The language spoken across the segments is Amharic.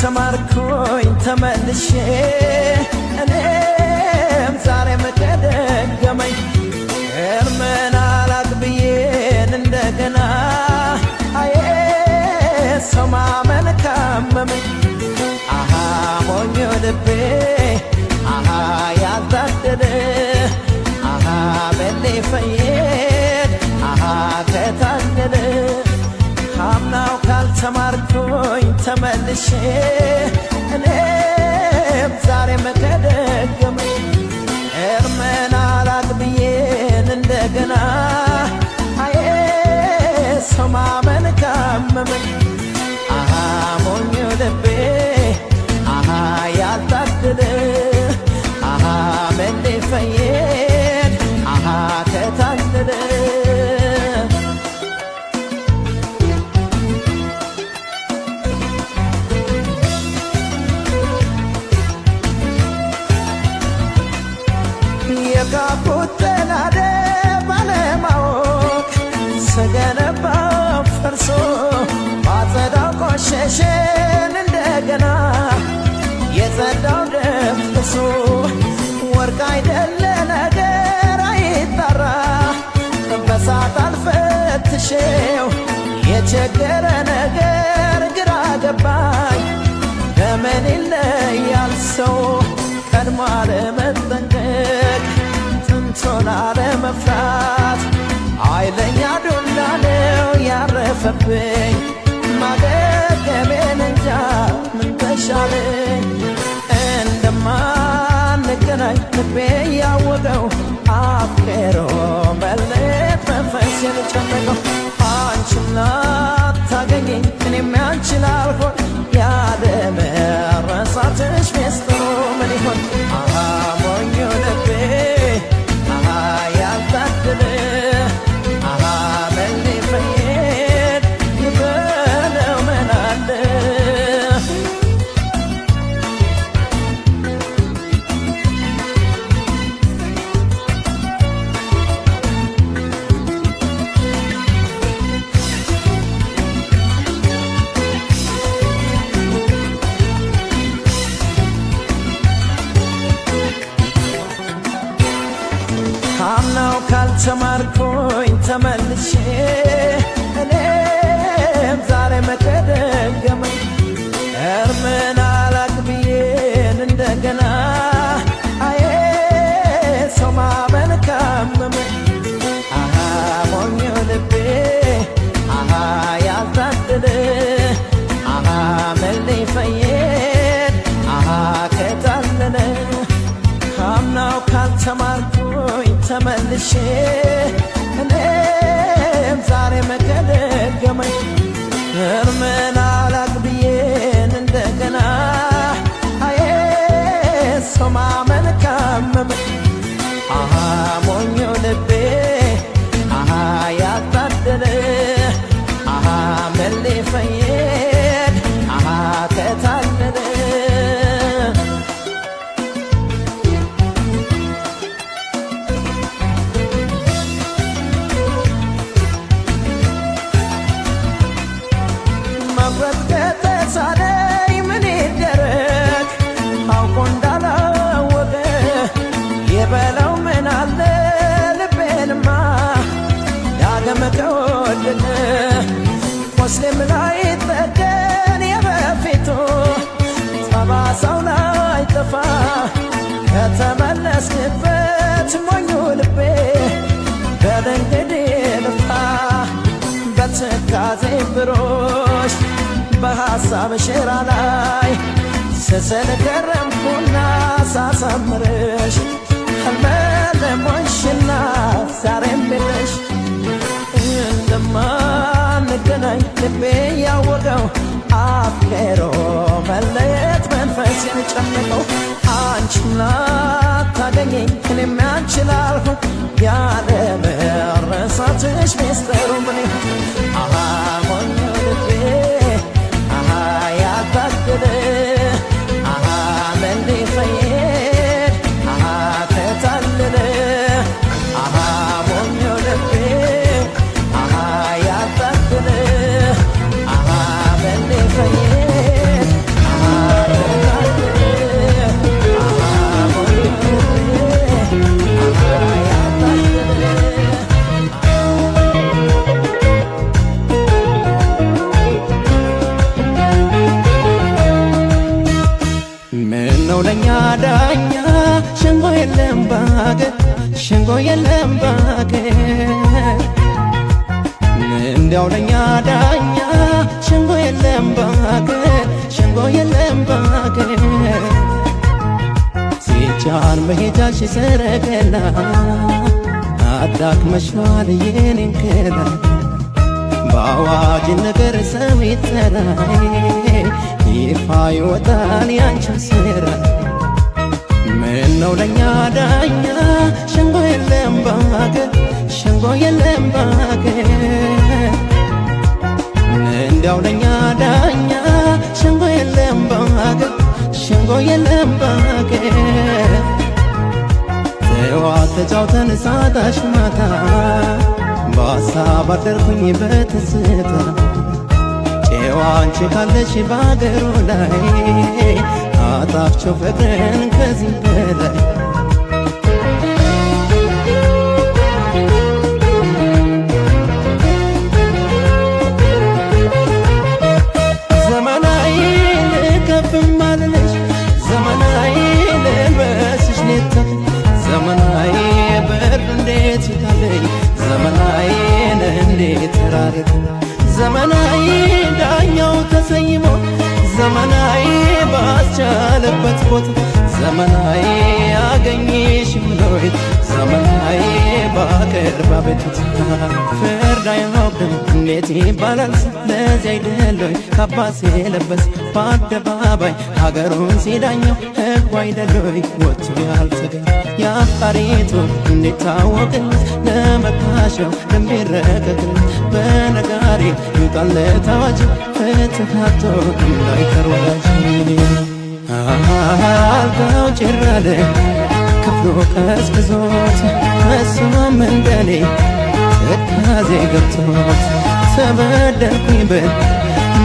ካልተማርኩኝ ተመልሼ እኔም ዛሬም ከደገመኝ እርምን አላቅብዬን እንደገና አዬ ሰው ማመን ካመመኝ አሃ ሞኞ ልቤ አሃ ያልታደለ አሃ በሌ ፈየድ አሃ ከታደለ ካምናው ካልተማርኩኝ ተመልሼ እኔም ዛሬም ከደገመኝ እርምን አላቅብዬን እንደገና አዬ ሰው ማመን ካመመኝ አሃ ሞኞ ልቤ አሃ ያልታደለ አሃ መሌ ፈየድ አሃ ከታደለ የጋቡት ተናደ ባለማወቅ ስገነባው ፈርሶ ባጸዳው ቆሸሸን እንደገና የጸዳው ደፍርሶ ወርቅ አይደለ ነገር አይጣራ በሳት አልፈትሼው የቸገረ ነገር ግራ ገባኝ በምን ይለያል ሰው ቀድሞ አለመጠንቀቅ ጥንቶን አለመፍራት ኃይለኛ ዱላ ነው ያረፈብኝ ማገገሜን እንጃ ምን ተሻለኝ እንደማንገናኝ ልቤ ያወቀው አፍቅሮ መለየት መንፈሴን ጨነቀው አንቺም ላታገኘኝ እኔም ያንቺን አልሆን ያለመረሳትሽ ሚስጥሩ ምን ይሆን አሃ ሞኞ ልቤ አሃ ያልታደለ አሃ መሌ ፈየድ ይበለው ምን አለ ካምናው ካልተማርኩኝ ተመልሼ እኔም ዛሬም ከደገመኝ እርምን አላቅብዬን እንደገና አዬ ሰው ማመን ካመመኝ አሃ ሞኞ ልቤ አሃ ያልታደለ አሃ መሌ ፈየድ አሃ ከታለለ ካምናው ካልተማርኩኝ ተመልሼ እኔም ዛሬም ከደገመኝ እርምን አላቅብዬን እንደገና አዬ ሰው ማመን ካመመኝ አሃ ሞኞ ልቤ አሃ ያልታደለ አሃ መሌ ፈየድ አሃ ከታለለ መቁረጥ ከተሳነኝ ምን ይደረግ አውቆ እንዳላወቀ የበለው ምን አለ ልቤንማ ዳግም ከወደቀ ሙስሊም ላይ ጠገን የበፊቱ ጠባሳው ላይ ጠፋ ከተመለስክበት ሞኙ ልቤ በል እንግዲህ ልፋ በትካዜ ብሮሽ በሐሳብ ሸራ ላይ ስስል ገረምኩና ሳሳምርሽ ህልመለሞሽና ዛሬም ብለሽ እንደማንገናኝ ልቤ ያወቀው አፍቅሮ መለየት መንፈሴን ጨነቀው አንቺም ላታገኘኝ እኔም ያንቺን አልሆን ያለመረሳትሽ ሚስጥሩ ምን ይሆን አሃ ሞኞ ልቤ አሃ ያልታደለ አሃ መሌ ፈየድ አሃ ከታለለ አሃ ሞኞ ልቤ አሃ ያልታደለ አሃ መሌ ፈየድ አሃ ሸንጎ የለም ባገር እንዲያው ለኛ ዳኛ ሸንጎ የለም ባገር ሸንጎ የለም ባገር ሲጫን መሄጃሽ ሰረገላ አዳክመሽዋል የኔን ገላ በአዋጅ ነገር ሰው ይጠራል ይፋ ይወጣል ያንቺን ስራ ምነው ለኛ ዳኛ ሸንጎ የለም ባገር ሸንጎ የለም ባገር እንዲያው ለኛ ዳኛ ሸንጎ የለም ባገር ሸንጎ የለም ባገር ተዋት ተጫውተን ሳታሽ ማታ በሀሳብ አደርኩኝ በትዝታ ጨዋ አንቺ ካለሽ ባገሩ ላይ አጣፍቸው ፍቅርን ከዚህ በላይ ዘመናዊ ልከፍም አልልሽ ዘመናዊ ልልበስሽ ኔታ ዘመናዊ ብር እንዴት ይታለኝ ዘመናዊን እንዴት ተራርቅ ዘመናዊ ዳኛው ተሰይሞ ዘመናዊ ባስቻለበት ቦታ ዘመናዊ አገኘሽ ብሎይ ዘመናዊ ባቀርባ ቤቱት ፍርድ አያውቅም እንዴት ይባላል ለዚህ አይደሎይ ካባስ የለበስ በአደባባይ ሀገሩን ሲዳኘው ሕጉ አይደሎይ ወጥቶ ያልተገኝ የአፍቃሪቱ እንዴት ታወቅለት ለመካሸው ለሚረቀቅለት በነጋሪ ይውጣለት አዋጅ ፍትሃቶ እንዳይቀር ወዳጅ አልጋው ጭር አለ ክፍሉ ቀዝቅዞት እሱም እንደኔ ትካዜ ገብቶት ተበደልኩኝ ብል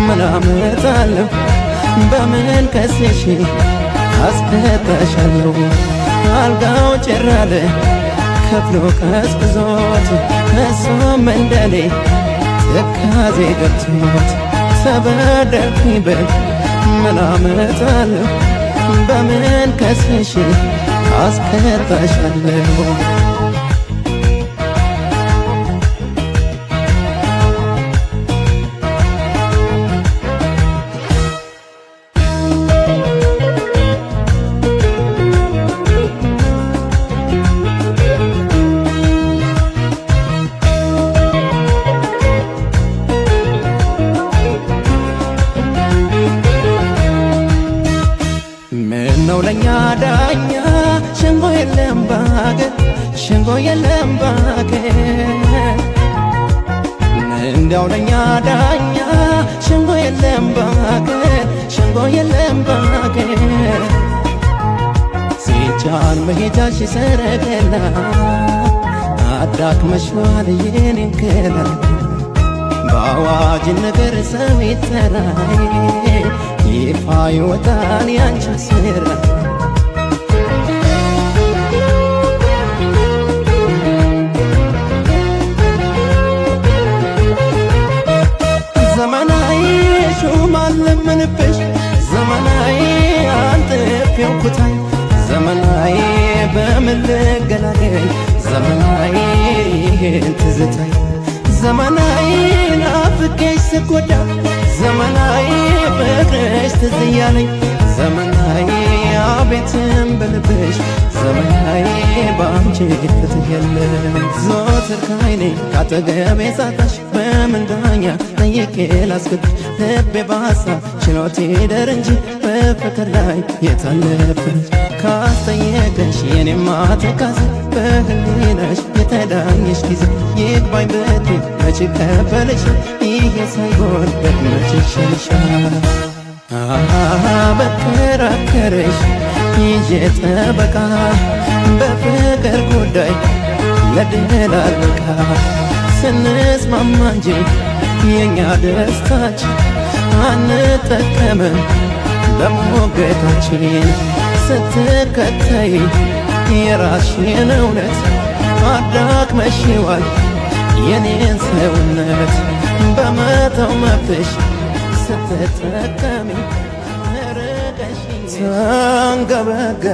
ምን አመጣለሁ በምን ከሴሽ አስከታሻለሁ አልጋው ጭር አለ ክፍሉ ቀዝቅዞት እሱም እንደኔ ትካዜ ገብቶት ተበደልኩኝ ብል ምን አመጣለሁ በምን ከሴሽ አስከታሻለሁ ምነው ለኛ ዳኛ ሸንጎ የለም ባገር ሸንጎ የለም ባገር እንዲያው ለኛ ዳኛ ሸንጎ የለም ባገር ሸንጎ የለም ባገር ሲጫን መሄጃሽ ሰረገላ አዳክመሽዋል የኔን ገላ በአዋጅ ነገር ሰው ይጠራል ይፋ ይወጣል ያንቺን ስራ ዘመናዊ ሹም አለምንብሽ ዘመናዊ አንጥፌው ኩታይ ዘመናዊ በምን ልገላገል ዘመናዊ ይሄን ትዝታይ ዘመናዊ ናፍቄሽ ስጎዳ ዘመናዊ ፍቅርሽ ትዝ እያለኝ ዘመናዊ አቤትም በልብሽ ዘመናዊ ባንቺ ፍትህ የለም ዘወትር ከዓይኔ ካጠገቤ ሳጣሽ በምን ዳኛ ጠይቄ ላስገድሽ ልቤ በሀሳብ ችሎት ይደር እንጂ በፍቅር ላይ የታለፍሽ ካስጠየቀሽ የኔማ ትካዜ በህሊናሽ የተዳኘሽ ጊዜ ይግባኝ ብትይ መች ቀበልሻል ይሄ ሳይሆን ደግመሽ ይሻልሻል በከራከረሽ ይዤ ጠበቃ በፍቅር ጉዳይ ለድል አልበቃ ስንስማማ እንጂ የእኛ ደስታችን አንጠቀምም ለሞገታችን ስትከተይ የራስሽን እውነት አዳክመሽዋል የኔን ሰውነት በመተው መብትሽ ስትጠቀሚ ርቀሽኝ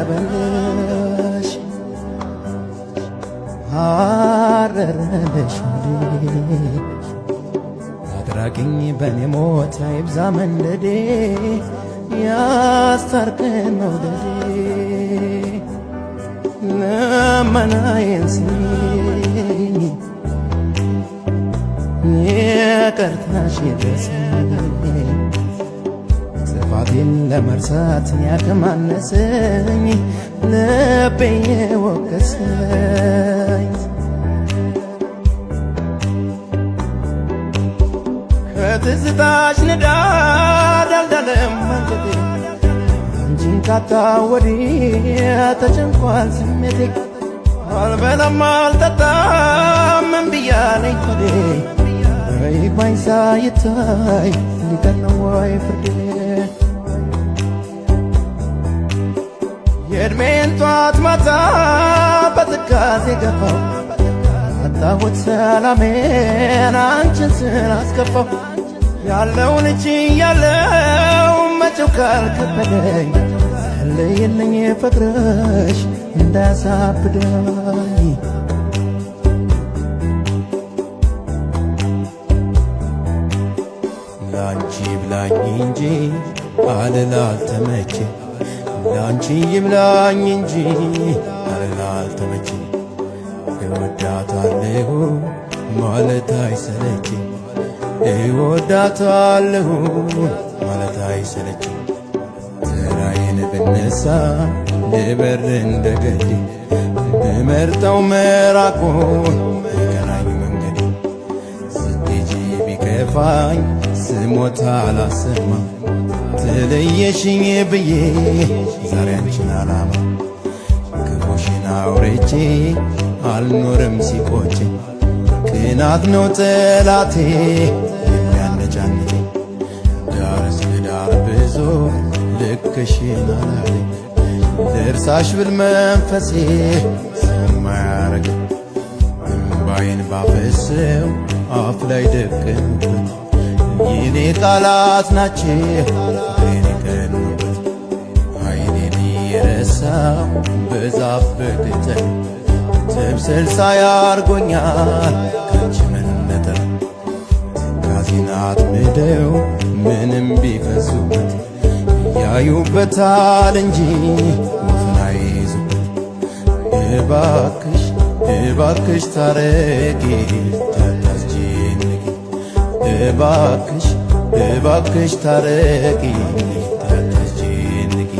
ተንገበገበልሽ አረረልሽ አድራጊኝ በኔ ሞት አይብዛ መንደዴ ያስታርቀን መውደዴ ልመናዬን ስሚኝ ይቅርታሽ ይድረሰኝ ጥፋቴን ለመርሳት ያከማነሰኝ ልቤ የወቀሰኝ ከትዝታሽ ንዳድ አልዳለም መንገዴ አንቺን ካጣ ወዲያ ተጨንቋል ስሜቴ አልበላም አልጠጣም ምን ብያለኝ ሆዴ ይግባኝ ሳይታይ ሊቀር ነው ወይ ፍርዴ የዕድሜን ጧት ማታ በትካዜ ገፋው አጣሁት ሰላሜን አንቺን ስላስከፋው ያለውን እጅ ያለው መቼው ካልከበደኝ ጸልይልኝ ፍቅርሽ እንዳያሳብደኝ ላንቺ ብላኝ እንጂ አልላልተመቼ ላንቺ ይብላኝ እንጂ አልላልተመቼ እወዳታለሁ ማለት አይሰለች እወዳታለሁ ማለት አይሰለች ተራዬን ብነሳ ልበር እንደገድ ብመርጠው መራቁን የቀናኝ መንገድ ስትሄጂ ቢከፋኝ ስሞታ አላሰማ ተለየሽኝ ብዬ ዛሬ አንቺን አላማ ክፉሽን አውርቼ አልኖርም ሲቆጨኝ ቅናት ነው ጠላቴ የሚያነጫንጨኝ ዳር እስከ ዳር ብዙ ልክሽን አላለኝ ልርሳሽ ብል መንፈሴ ሰማ ያረገኝ እምባዬን ባፈሰው አፍ ላይ ደቀኑበት የኔ ቃላት ናቸው ፍቅሬን የቀኑበት አይኔን የረሳው በዛፍ በቅጠል ትምስል ሳያርጎኛል ካንቺ መነጠል ትካዜን አጥምደው ምንም ቢፈሱበት ያዩበታል እንጂ ወፍን አይይዙበት እባክሽ እባክሽ ታረቂ ታታስጨንቂ እባክሽ እባክሽ ታረቂ ታታስጨንቂ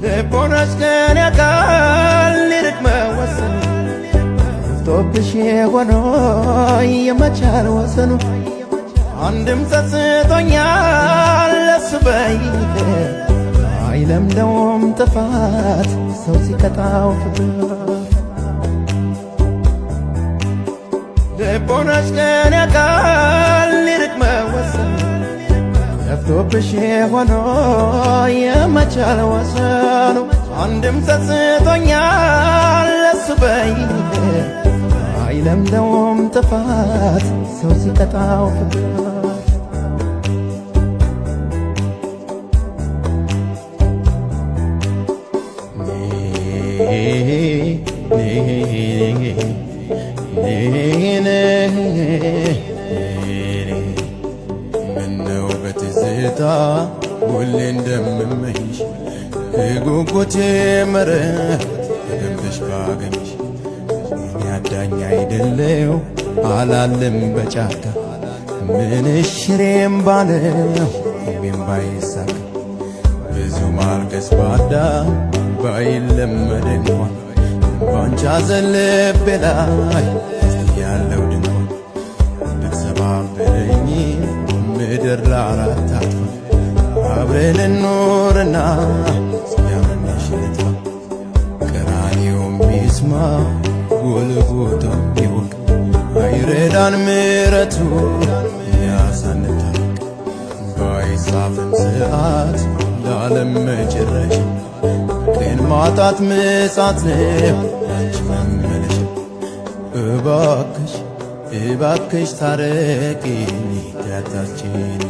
ልቦናሽ ከኔ ጋር ሊርቅ መወሰኑ ጠፍቶብሽ የሆነ የመቻል ወሰኑ አንድም ጸጽቶኛል ለሱ በይቅር አይለምደውም ጥፋት ሰው ሲቀጣው ፍቅር ልቦናሽ ከኔ ጋር ሊርቅ መወሰኑ ጠፍቶብሽ የሆነ የመቻል ወሰኑ አንድም ጸጽቶኛል ለሱ በይቅር አይለምደውም ጥፋት ሰው ሲቀጣው ፍቅር ምነው በትዝታ ሁሌ እንደምመኝሽ ከጉጉቴ መረብ ተገምተሽ ባገኝሽ እኔ አዳኝ አይደለው አላለም በጫካ ምንሽ ሽሬም ባለው እምቢም ባይሳካ ብዙ ማልቀስ ባዳ ባይለመድ እንኳን ባንቺ ሐዘን ልቤ ላይ ያለው ድንኳን ብትሰባብረኝ ምድር ለአራት አጥፋ አብረን እንኖርና እስኪያመኝሽ ልጥፋ ቀራንዮውም ቢስማ ጎልጎታም ቢወቅ አይረዳን ምሕረቱ ያሳንታርቅ ባይጻፍም ሰዓት ለዓለም መጨረሻ ቀን ማጣት ምጽአት ነው አንቺ መመለሻ እባክሽ እባክሽ ታረቂኝ ከታችን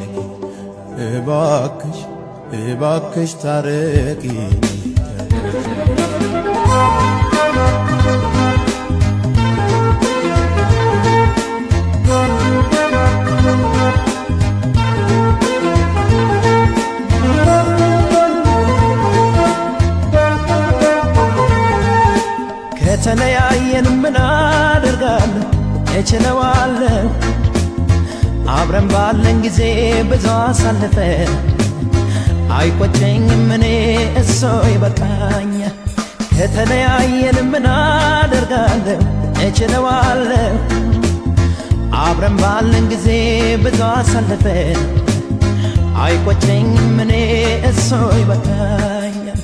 እባክሽ እባክሽ ታረቂኝ ከተለያየን ምን አደርጋለሁ እችለዋለሁ አብረን ባለን ጊዜ ብዙ አሳልፈን አይቆጨኝም እኔ እሱ ይበቃኛል ከተለያየን ምን አደርጋለሁ እችለዋለሁ አብረን ባለን ጊዜ ብዙ አሳልፈን አይቆጨኝም እኔ እሱ ይበቃኛል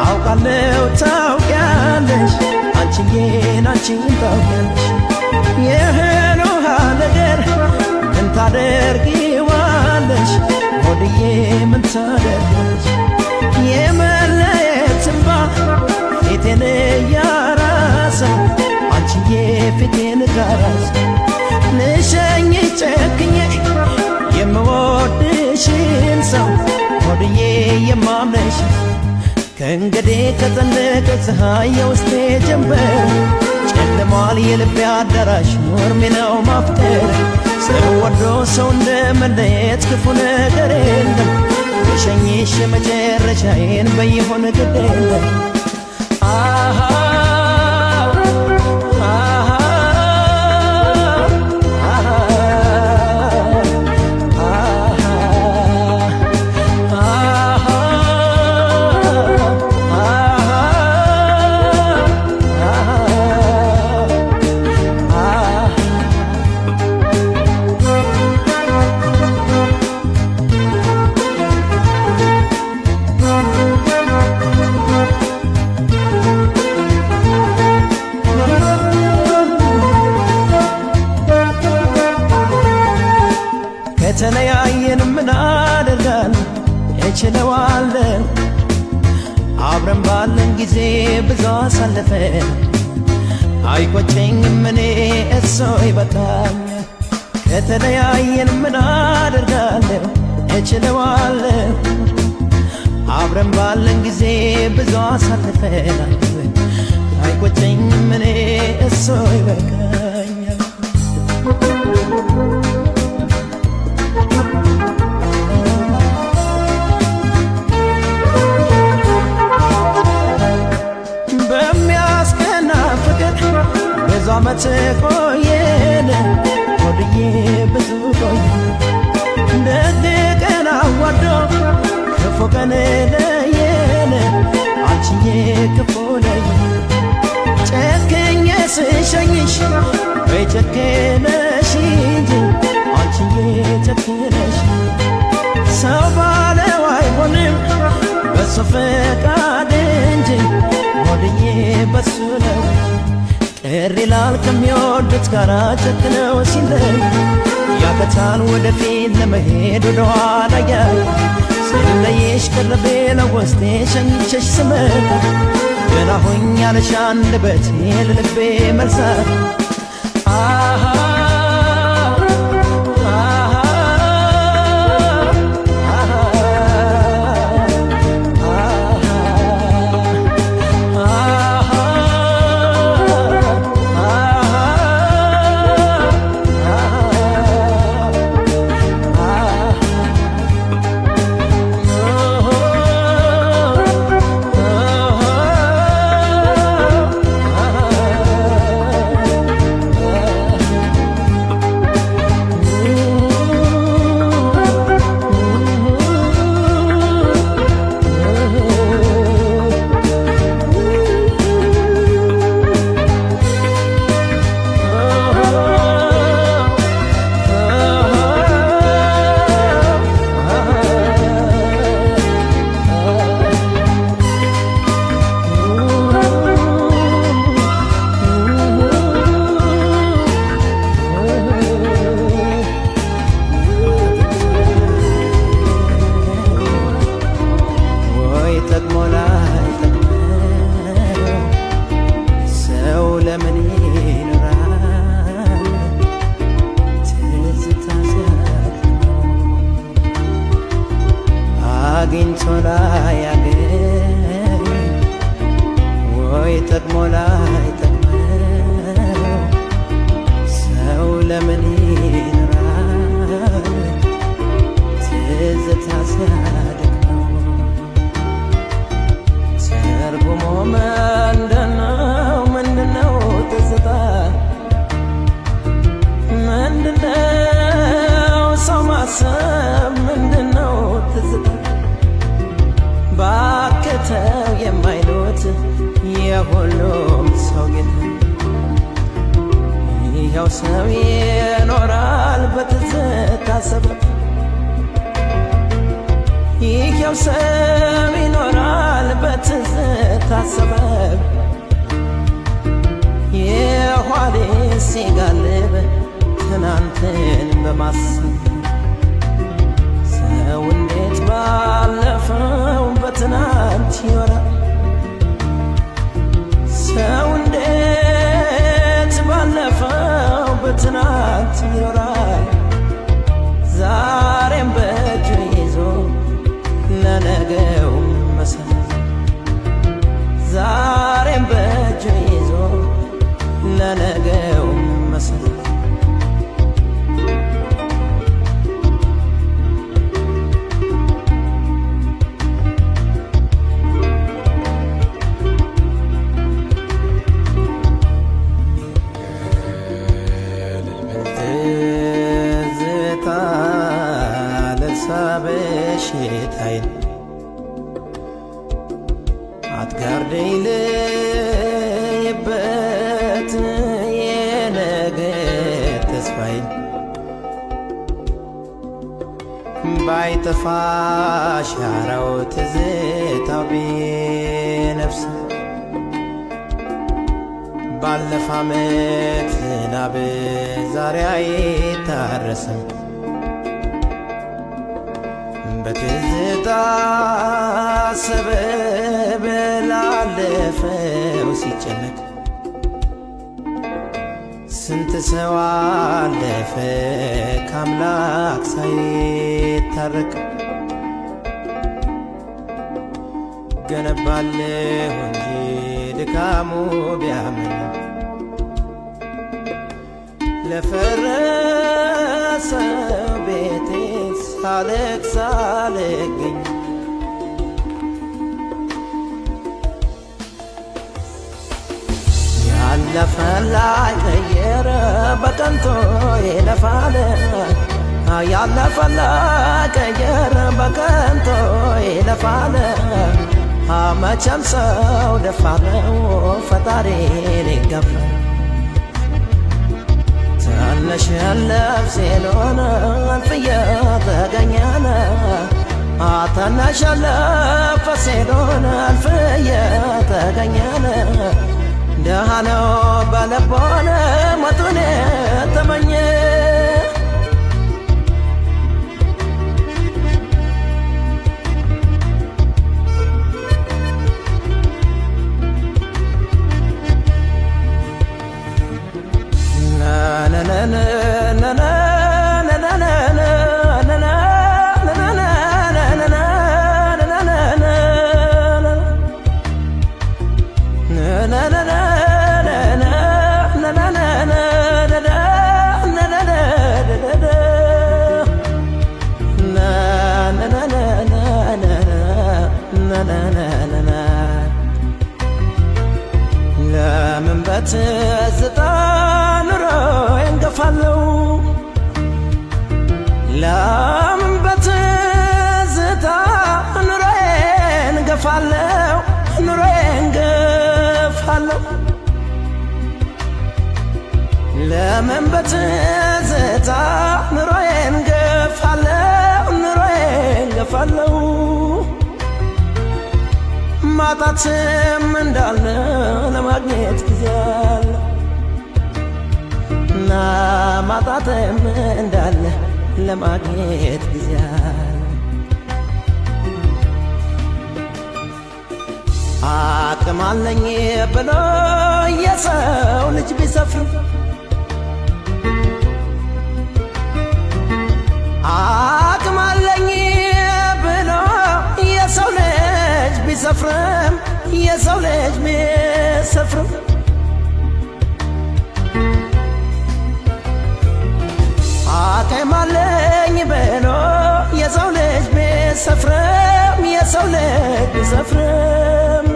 አውቃለሁ ታውቂያለሽ አንቺዬን አንቺን ታውቂያለሽ ይህን ውሃ ነገር ምን ታደርጊዋለሽ ሆድዬ ምን ታደርጊያለሽ የመለየት እንባ ፊቴን እያራሰው አንቺዬ ፊቴን ጋራሰው ልሸኝ ጨክኜ የምወድሽን ሰው ሆድዬ የማምነሽ ከእንግዲህ ከጸለቀ ፀሐይ የውስጤ ጀንበር ጨልሟል የልቤ አዳራሽ ኖርሜ ነው ማፍቀር ሰው ወዶ ሰው እንደ መለየት ክፉ ነገር የለም የሸኝሽ የመጨረሻዬን በይሆን ግድ የለም ከተለያየን ምን አደርጋለሁ እችለዋለሁ አብረን ባለን ጊዜ ብዙ አሳልፈን አይቆጨኝም እኔ እሱ ይበቃኛል ከተለያየን ምን አደርጋለሁ እችለዋለሁ አብረን ባለን ጊዜ ብዙ አሳልፈን አይቆጨኝም እኔ እሱ ይበቃኛል ብዙ ዓመት ቆየን ሆድዬ ብዙ ቆየን ደግ ቀን አዋዶ ክፉ ቀን ለየን አንቺዬ ክፉ ለየን ጨክኜ ስሸኝሽ ወይ ጨክነሽ እንጂ አንቺዬ ጨክነሽ ሰው ባለው አይሆንም በሱ ፈቃድ እንጂ ሆድዬ በሱ ነው ቅር ይላል ከሚወዱት ጋር ጨክነው ሲለይ ያቀታል ወደፊት ለመሄድ ወደኋላ ያይ ስለየሽ ቀረቤ ለውስጤ ሸኝቼሽ ስመጣ ገና ሆኛለሽ አንደበቴ ለልቤ መልሳት ጠቅሞ ላይጠቅመው ሰው ለምን ይኖራል ትዝታ ሲያደክመው አግኝቶ ላያገኝ ወይ ጠቅሞ ላይጠቅመው ሰው ለምን ይኖራል ትዝታ ሲያደክመው ትርጉሙ ምንድነው ምንድነው ትዝታ ምንድነው ሰው ማሰብ ምንድነው ትዝታ ባከተው የማይሉት የሁሉም ሰው ጌታ ይኸው ሰው ይኖራል በትዝታ ሰበብ ይኸው ሰው ይኖራል በትዝታ ሰበብ የኋሌ ሲጋልብ ትናንትን በማሰብ ሰው እንዴት ባለፈው በትናንት ይኖራል ሰው እንዴት ባለፈው በትናንት ይኖራል ዛሬም በእጁ ይዞ ለነገው መሰረት ዛሬም በእጁ ይዞ ለነገው መሰረት ትዝታ በሽታዬን አትጋርደኝ ልይበት የነገ ተስፋዬን ባይጠፋ ሻራው ትዝታው ቢነፍስ ባለፈ ዓመት ናብ ዛሬ አይታረስም በትዝታ ሰበብ ላለፈው ሲጨነቅ ስንት ሰው አለፈ ከአምላክ ሳይታረቅ ገነባለሁ እንጂ ድካሙ ቢያመኝም ለፈረሰው ቤቴ ሳለቅስ አልገኝ ያለፈ ላይቀየር በከንቱ ይለፋል ያለፈ ላይቀየር በከንቱ ይለፋል መቼም ሰው ደፋር ነው ፈጣሪን ይገፋል ትንሽ ነፍሴ ሎነ አልፍዬ ተገኘነ ትንሽ ነፍሴ ሎነ አልፍዬ ተገኘነ ደሃ ነው በልቦነ ሞቱን ተመኘ ለምን በትዝታ ኑሮዬን ገፋለሁ ለምን በትዝታ ኑሮዬን ገፋለሁ ኑሮዬን ገፋለሁ ለምን በትዝታ ኑሮዬን ገፋለሁ ኑሮዬን ገፋለሁ ማጣትም እንዳለ ለማግኘት ጊዜ አለ እና ማጣትም እንዳለ ለማግኘት ጊዜ አለ አቅም አለኝ ብሎ የሰው ልጅ ቢሰፍር አቅም አለኝ ብሎ የሰው ልጅ ቢሰፍርም የሰው ልጅ ቢሰፍርም አቅም አለኝ ብሎ የሰው ልጅ ቢሰፍርም የሰው ልጅ ቢሰፍርም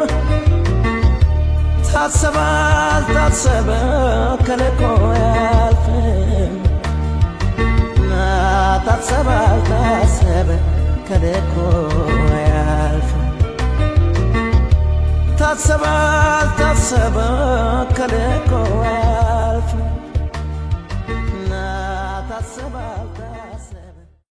ታሰበ አልታሰበ ከልኮ አያልፍም ታሰበ አልታሰበ ከልኮ አያልፍም ታሰበ አልታሰበ ከልኮ